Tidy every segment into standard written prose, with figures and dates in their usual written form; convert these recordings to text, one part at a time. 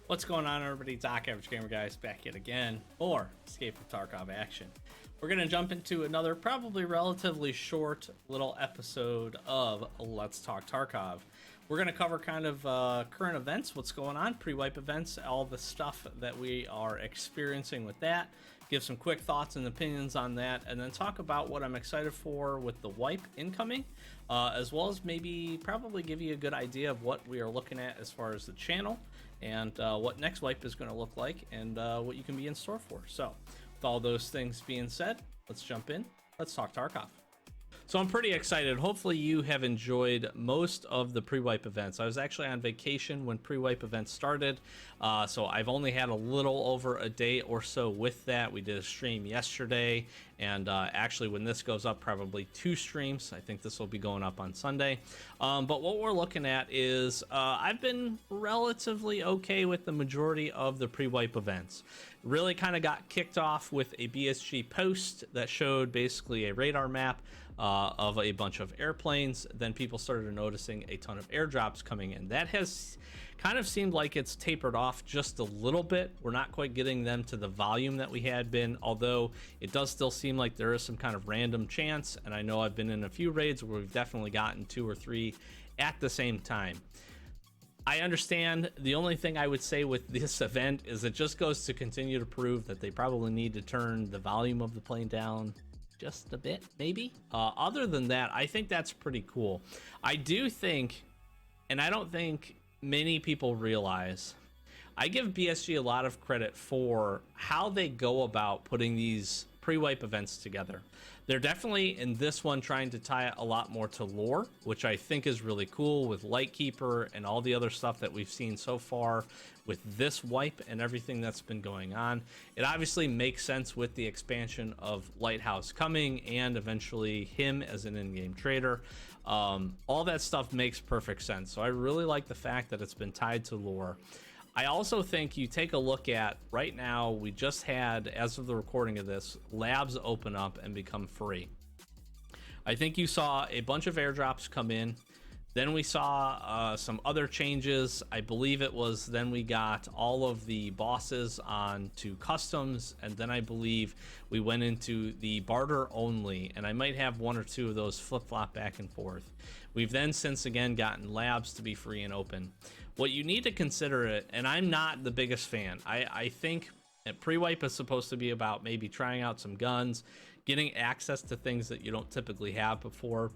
What's going on, everybody? Doc Average Gamer Guys back yet again for Escape from Tarkov action. We're going to jump into another probably relatively short little episode of Let's Talk Tarkov. We're going to cover kind of current events, what's going on, pre-wipe events, all the stuff that we are experiencing with that, give some quick thoughts and opinions on that, and then talk about what I'm excited for with the wipe incoming, as well as maybe probably give you a good idea of what we are looking at as far as the channel and what next wipe is going to look like and what you can be in store for. So with all those things being said, let's jump in. Let's talk Tarkov. So I'm pretty excited. Hopefully you have enjoyed most of the pre-wipe events. I was actually on vacation when pre-wipe events started, so I've only had a little over a day or so with that. We did a stream yesterday, and actually when this goes up, probably 2 streams. I think this will be going up on Sunday. But what we're looking at is I've been relatively okay with the majority of the pre-wipe events. Really kind of got kicked off with a BSG post that showed basically a radar map of a bunch of airplanes. Then people started noticing a ton of airdrops coming in. That has kind of seemed like it's tapered off just a little bit. We're not quite getting them to the volume that we had been, although it does still seem like there is some kind of random chance. And I know I've been in a few raids where we've definitely gotten 2 or 3 at the same time. I understand. The only thing I would say with this event is it just goes to continue to prove that they probably need to turn the volume of the plane down just a bit, maybe. Other than that, I think that's pretty cool. I do think, and I don't think many people realize, I give BSG a lot of credit for how they go about putting these pre-wipe events together. They're definitely in this one trying to tie it a lot more to lore, which I think is really cool with Lightkeeper and all the other stuff that we've seen so far with this wipe and everything that's been going on. It obviously makes sense with the expansion of Lighthouse coming and eventually him as an in-game trader. All that stuff makes perfect sense. So I really like the fact that it's been tied to lore. I also think you take a look at right now, we just had, as of the recording of this, labs open up and become free. I think you saw a bunch of airdrops come in. Then we saw some other changes. I believe it was then we got all of the bosses onto customs, and then I believe we went into the barter only, and I might have 1 or 2 of those flip-flop back and forth. We've then since again gotten labs to be free and open. What you need to consider it, and I'm not the biggest fan, I think pre-wipe is supposed to be about maybe trying out some guns, getting access to things that you don't typically have before.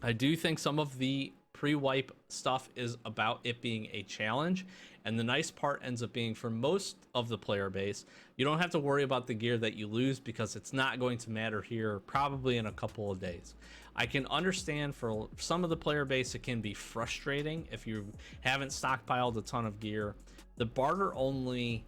I do think some of the pre-wipe stuff is about it being a challenge, and the nice part ends up being for most of the player base, you don't have to worry about the gear that you lose because it's not going to matter here probably in a couple of days. I can understand for some of the player base it can be frustrating if you haven't stockpiled a ton of gear. The barter only,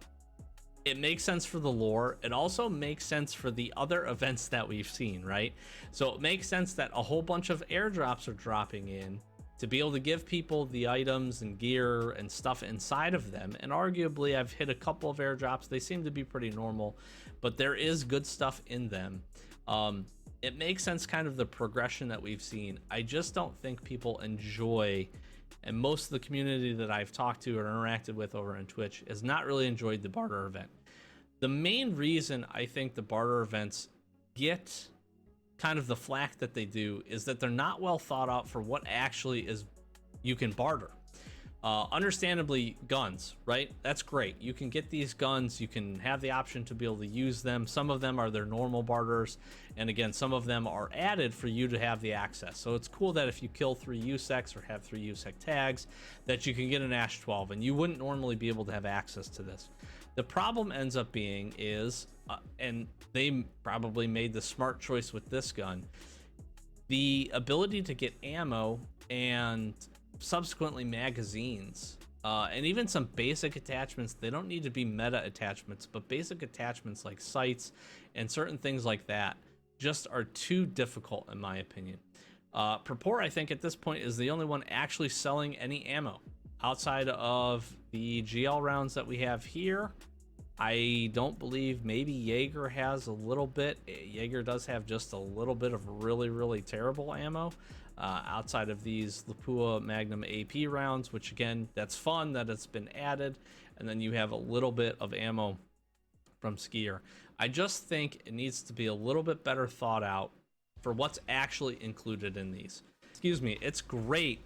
it makes sense for the lore. It also makes sense for the other events that we've seen, right? So it makes sense that a whole bunch of airdrops are dropping in to be able to give people the items and gear and stuff inside of them. And arguably I've hit a couple of airdrops. They seem to be pretty normal, but there is good stuff in them. It makes sense kind of the progression that we've seen. I just don't think people enjoy, and most of the community that I've talked to or interacted with over on Twitch has not really enjoyed the barter event. The main reason I think the barter events get kind of the flack that they do is that they're not well thought out for what actually is you can barter. Understandably, guns, right? That's great. You can get these guns, you can have the option to be able to use them. Some of them are their normal barters, and again, some of them are added for you to have the access. So it's cool that if you kill 3 USECs or have 3 USEC tags, that you can get an Ash 12, and you wouldn't normally be able to have access to this. The problem ends up being is, and they probably made the smart choice with this gun, the ability to get ammo and subsequently magazines, and even some basic attachments. They don't need to be meta attachments, but basic attachments like sights and certain things like that just are too difficult in my opinion. Purport, I think at this point, is the only one actually selling any ammo outside of the GL rounds that we have here. I don't believe, maybe Jaeger has a little bit. Jaeger does have just a little bit of really terrible ammo outside of these Lapua Magnum AP rounds, which again, that's fun that it's been added. and then you have a little bit of ammo from skier. I just think it needs to be a little bit better thought out for what's actually included in these. Excuse me. It's great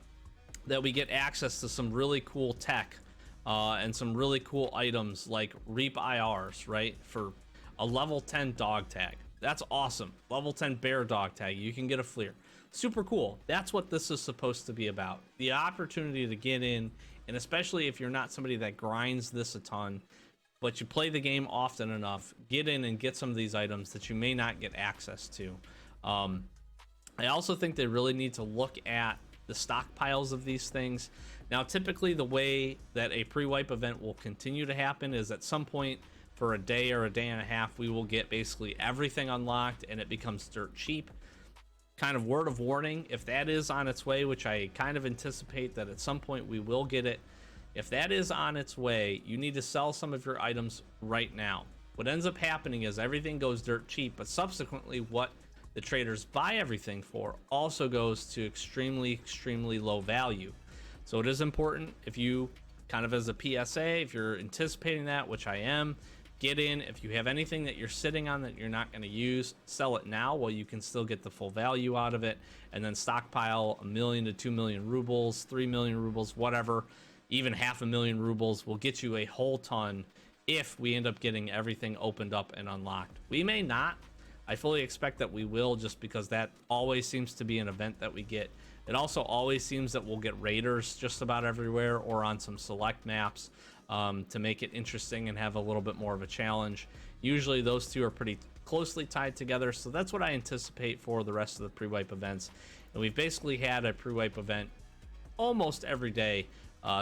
that we get access to some really cool tech and some really cool items like Reap IRs, right? For a level 10 dog tag. That's awesome. Level 10 bear dog tag. You can get a FLIR. Super cool. That's what this is supposed to be about. The opportunity to get in, and especially if you're not somebody that grinds this a ton, but you play the game often enough, get in and get some of these items that you may not get access to. I also think they really need to look at the stockpiles of these things. Now, typically the way that a pre-wipe event will continue to happen is at some point for a day or a day and a half, we will get basically everything unlocked and it becomes dirt cheap. Kind of word of warning, if that is on its way, which I kind of anticipate that at some point we will get it, if that is on its way, you need to sell some of your items right now. What ends up happening is everything goes dirt cheap, but subsequently what the traders buy everything for also goes to extremely low value. So it is important, if you kind of as a PSA, if you're anticipating that, which I am, get in. If you have anything that you're sitting on that you're not going to use, sell it now while you can still get the full value out of it, and then stockpile 1 million to 2 million rubles, 3 million rubles, whatever. Even 500,000 rubles will get you a whole ton if we end up getting everything opened up and unlocked. We may not. I fully expect that we will, just because that always seems to be an event that we get. It also always seems that we'll get raiders just about everywhere or on some select maps to make it interesting and have a little bit more of a challenge. Usually those two are pretty closely tied together, so that's what I anticipate for the rest of the pre-wipe events. And we've basically had a pre-wipe event almost every day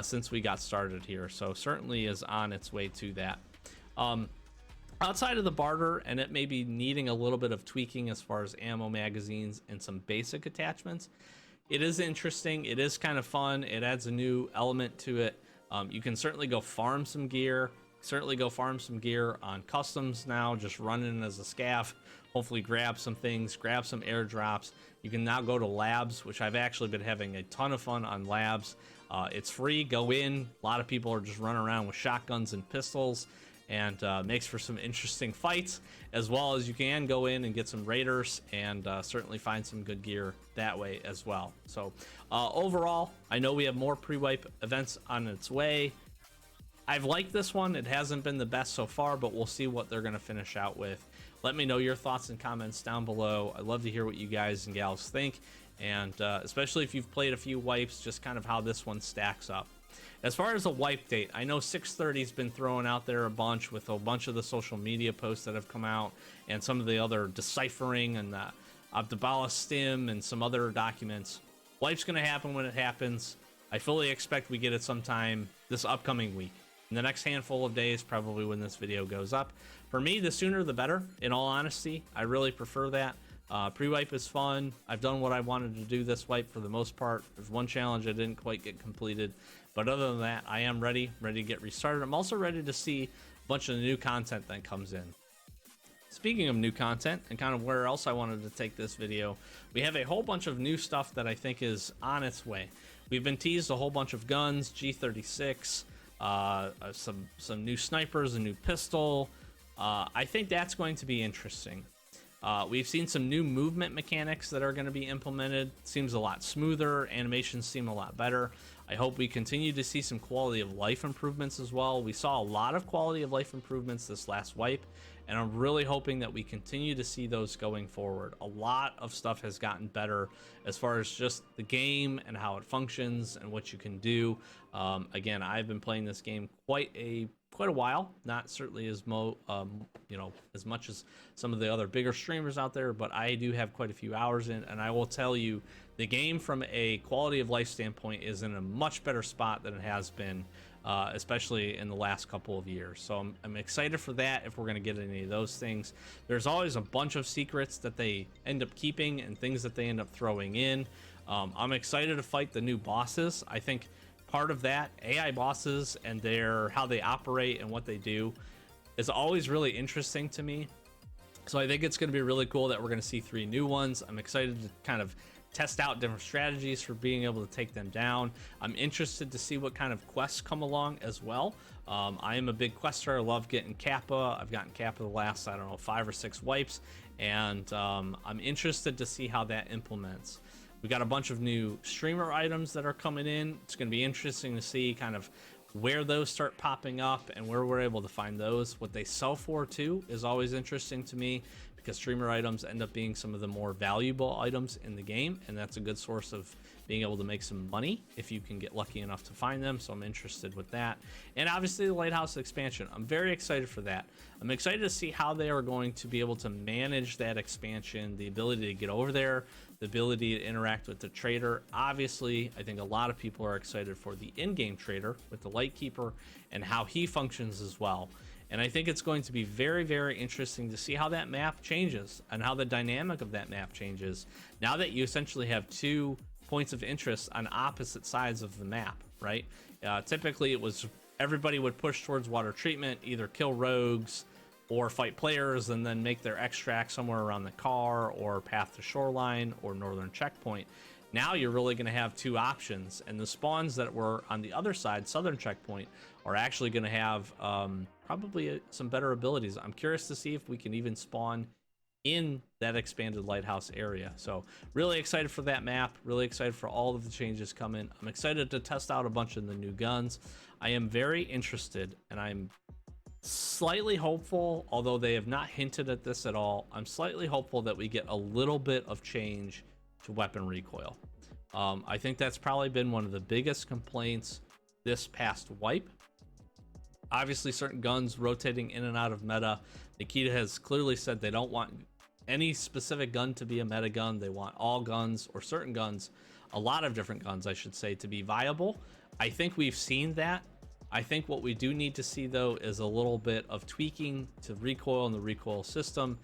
since we got started here, so certainly is on its way to that. Outside of the barter, and it may be needing a little bit of tweaking as far as ammo, magazines, and some basic attachments, it is interesting. It is kind of fun. It adds a new element to it. You can certainly go farm some gear. On customs now, just running as a scav. Hopefully grab some things, grab some airdrops. You can now go to labs, which I've actually been having a ton of fun on labs. It's free, go in. A lot of people are just running around with shotguns and pistols, and makes for some interesting fights, as well as you can go in and get some raiders and certainly find some good gear that way as well. So overall, I know we have more pre-wipe events on its way. I've liked this one. It hasn't been the best so far, but we'll see what they're going to finish out with. Let me know your thoughts and comments down below. I'd love to hear what you guys and gals think, and especially if you've played a few wipes, just kind of how this one stacks up. As far as a wipe date, I know 630's been thrown out there a bunch with a bunch of the social media posts that have come out and some of the other deciphering and the Abdabala stim and some other documents. Wipe's going to happen when it happens. I fully expect we get it sometime this upcoming week. In the next handful of days, probably when this video goes up. For me, the sooner the better, in all honesty. I really prefer that. Pre-wipe is fun. I've done what I wanted to do this wipe for the most part. There's one challenge I didn't quite get completed, but other than that, I am ready to get restarted. I'm also ready to see a bunch of the new content that comes in. Speaking of new content and kind of where else I wanted to take this video, we have a whole bunch of new stuff that I think is on its way. We've been teased a whole bunch of guns, G36, some new snipers, a new pistol. I think that's going to be interesting. We've seen some new movement mechanics that are going to be implemented. Seems a lot smoother. Animations seem a lot better. I hope we continue to see some quality of life improvements as well. We saw a lot of quality of life improvements this last wipe, and I'm really hoping that we continue to see those going forward. A lot of stuff has gotten better as far as just the game and how it functions and what you can do. Again, I've been playing this game quite a while, not certainly as as much as some of the other bigger streamers out there, but I do have quite a few hours in, and I will tell you, the game from a quality of life standpoint is in a much better spot than it has been, especially in the last couple of years. So I'm excited for that, if we're going to get any of those things. There's always a bunch of secrets that they end up keeping and things that they end up throwing in. I'm excited to fight the new bosses. I think part of that, AI bosses and how they operate and what they do, is always really interesting to me. So I think it's going to be really cool that we're going to see 3 new ones. I'm excited to kind of test out different strategies for being able to take them down. I'm interested to see what kind of quests come along as well. I am a big quester. I love getting Kappa. I've gotten Kappa the last, I don't know, 5 or 6 wipes, and I'm interested to see how that implements. We got a bunch of new streamer items that are coming in. It's going to be interesting to see kind of where those start popping up and where we're able to find those. What they sell for too is always interesting to me, because streamer items end up being some of the more valuable items in the game, and that's a good source of being able to make some money if you can get lucky enough to find them. So I'm interested with that. And obviously the Lighthouse expansion, I'm very excited for that. I'm excited to see how they are going to be able to manage that expansion, the ability to get over there, the ability to interact with the trader. Obviously, I think a lot of people are excited for the in-game trader with the Lightkeeper and how he functions as well. And I think it's going to be very, very interesting to see how that map changes and how the dynamic of that map changes now that you essentially have 2 points of interest on opposite sides of the map, right? Typically, it was everybody would push towards water treatment, either kill rogues or fight players and then make their extract somewhere around the car or path to shoreline or northern checkpoint. Now you're really going to have 2 options, and the spawns that were on the other side, southern checkpoint, are actually going to have probably some better abilities. I'm curious to see if we can even spawn in that expanded lighthouse area. So really excited for that map, really excited for all of the changes coming. I'm excited to test out a bunch of the new guns. I am very interested, and I'm slightly hopeful, although they have not hinted at this at all, I'm slightly hopeful that we get a little bit of change to weapon recoil. I think that's probably been one of the biggest complaints this past wipe. Obviously, certain guns rotating in and out of meta. Nikita has clearly said they don't want any specific gun to be a meta gun. They want all guns, or certain guns, a lot of different guns, I should say, to be viable. I think we've seen that. I think what we do need to see, though, is a little bit of tweaking to recoil and the recoil system,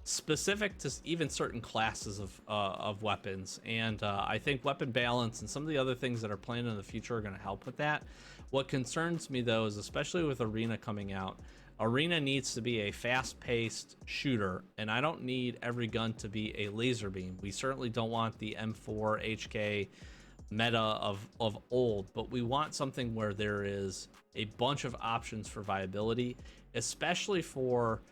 specific to even certain classes of weapons. And I think weapon balance and some of the other things that are planned in the future are going to help with that. What concerns me, though, is especially with Arena coming out, Arena needs to be a fast-paced shooter, and I don't need every gun to be a laser beam. We certainly don't want the M4 HK meta of old, but we want something where there is a bunch of options for viability, especially for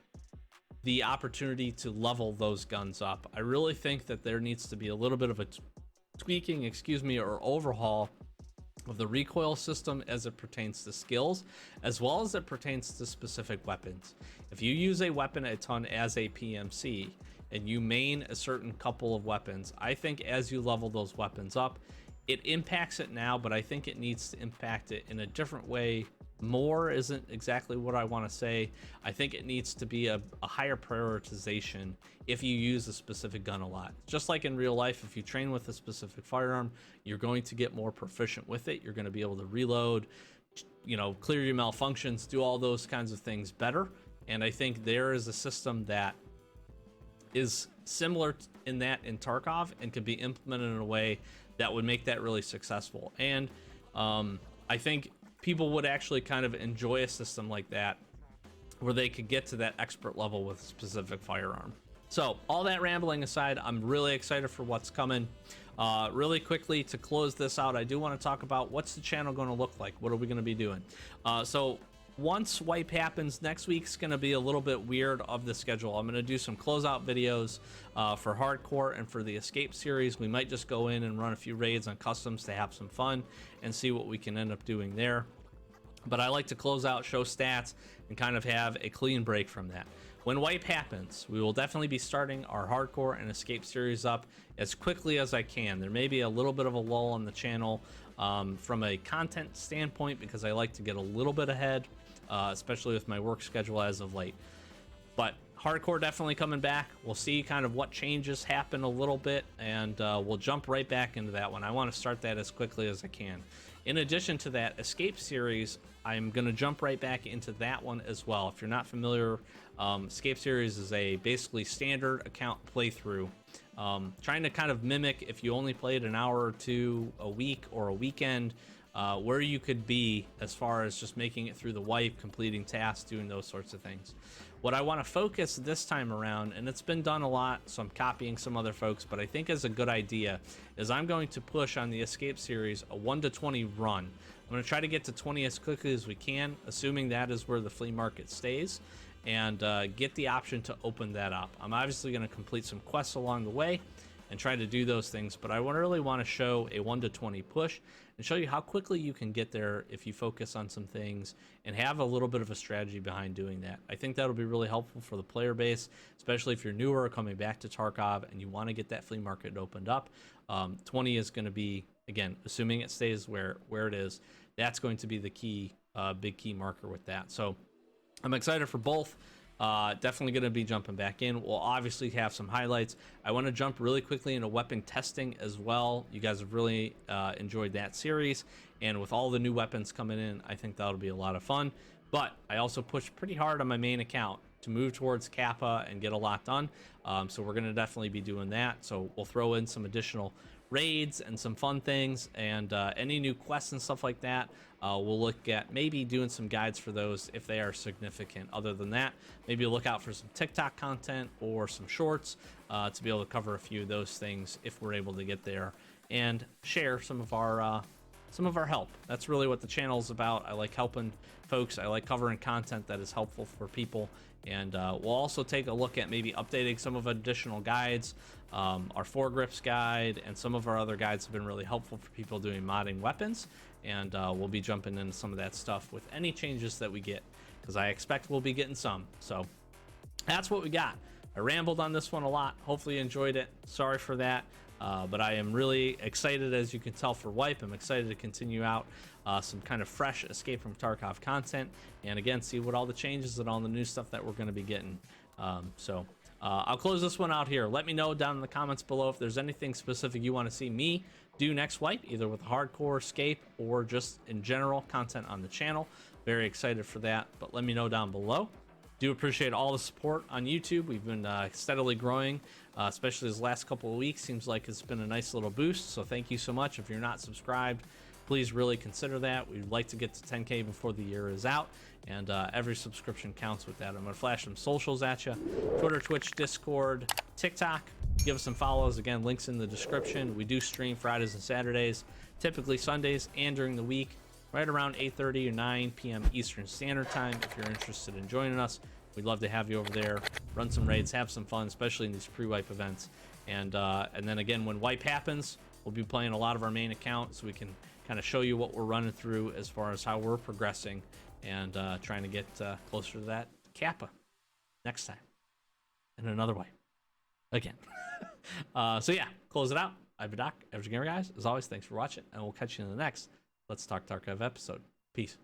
the opportunity to level those guns up. I really think that there needs to be a little bit of a tweaking, or overhaul of the recoil system as it pertains to skills, as well as it pertains to specific weapons. If you use a weapon a ton as a PMC and you main a certain couple of weapons, I think as you level those weapons up, it impacts it now, but I think it needs to impact it in a different way. More isn't exactly what I want to say. I think it needs to be a higher prioritization if you use a specific gun a lot. Just like in real life, if you train with a specific firearm, you're going to get more proficient with it. You're going to be able to reload, clear your malfunctions, do all those kinds of things better. And I think there is a system that is similar in Tarkov and could be implemented in a way that would make that really successful. And I think people would actually kind of enjoy a system like that where they could get to that expert level with a specific firearm. So all that rambling aside, I'm really excited for what's coming. Really quickly to close this out, I do want to talk about what's the channel going to look like. What are we going to be doing? So once wipe happens, next week's going to be a little bit weird of the schedule. I'm going to do some closeout videos for hardcore and for the escape series. We might just go in and run a few raids on customs to have some fun and see what we can end up doing there. But I like to close out, show stats, and kind of have a clean break from that. When wipe happens, we will definitely be starting our hardcore and escape series up as quickly as I can. There may be a little bit of a lull on the channel from a content standpoint, because I like to get a little bit ahead, especially with my work schedule as of late. But hardcore definitely coming back. We'll see kind of what changes happen a little bit, and we'll jump right back into that one. I want to start that as quickly as I can. In addition to that escape series, I'm going to jump right back into that one as well. If you're not familiar, escape series is a basically standard account playthrough, trying to kind of mimic if you only played an hour or two a week or a weekend, where you could be as far as just making it through the wipe, completing tasks, doing those sorts of things. What I want to focus this time around, and it's been done a lot, so I'm copying some other folks, but I think is a good idea, is I'm going to push on the Escape series a 1 to 20 run. I'm going to try to get to 20 as quickly as we can, assuming that is where the flea market stays, and get the option to open that up. I'm obviously going to complete some quests along the way and try to do those things, but I really want to show a 1 to 20 push and show you how quickly you can get there if you focus on some things and have a little bit of a strategy behind doing that. I think that'll be really helpful for the player base, especially if you're newer or coming back to Tarkov and you want to get that flea market opened up. 20 is going to be, again, assuming it stays where it is, that's going to be the key, big key marker with that. So I'm excited for both. Definitely going to be jumping back in. We'll obviously have some highlights. I want to jump really quickly into weapon testing as well. You guys have really enjoyed that series, and with all the new weapons coming in, I think that'll be a lot of fun. But I also pushed pretty hard on my main account to move towards Kappa and get a lot done. So we're going to definitely be doing that. So we'll throw in some additional raids and some fun things, and any new quests and stuff like that. We'll look at maybe doing some guides for those if they are significant. Other than that, maybe look out for some TikTok content or some shorts to be able to cover a few of those things if we're able to get there and share some of our help. That's really what the channel is about. I like helping folks. I like covering content that is helpful for people. And we'll also take a look at maybe updating some of additional guides. Our foregrips guide and some of our other guides have been really helpful for people doing modding weapons. And we'll be jumping into some of that stuff with any changes that we get, because I expect we'll be getting some. So that's what we got. I rambled on this one a lot. Hopefully you enjoyed it. Sorry for that. But I am really excited, as you can tell, for Wipe. I'm excited to continue out some kind of fresh Escape from Tarkov content, and again, see what all the changes and all the new stuff that we're going to be getting. I'll close this one out here. Let me know down in the comments below if there's anything specific you want to see me do next Wipe, either with hardcore Escape or just in general content on the channel. Very excited for that, but let me know down below. Do appreciate all the support on YouTube. We've been steadily growing, especially this last couple of weeks. Seems like it's been a nice little boost, so thank you so much. If you're not subscribed, please really consider that. We'd like to get to 10K before the year is out, and every subscription counts with that. I'm going to flash some socials at you: Twitter, Twitch, Discord, TikTok. Give us some follows. Again, links in the description. We do stream Fridays and Saturdays, typically Sundays, and during the week, right around 8:30 or 9 p.m. Eastern Standard Time. If you're interested in joining us, we'd love to have you over there. Run some raids, have some fun, especially in these pre-wipe events. And then again, when wipe happens, we'll be playing a lot of our main account, so we can kind of show you what we're running through as far as how we're progressing and trying to get closer to that Kappa next time in another way again. So yeah, close it out. I've been Doc, Average Gamer, guys. As always, thanks for watching, and we'll catch you in the next Let's Talk Tarkov episode. Peace.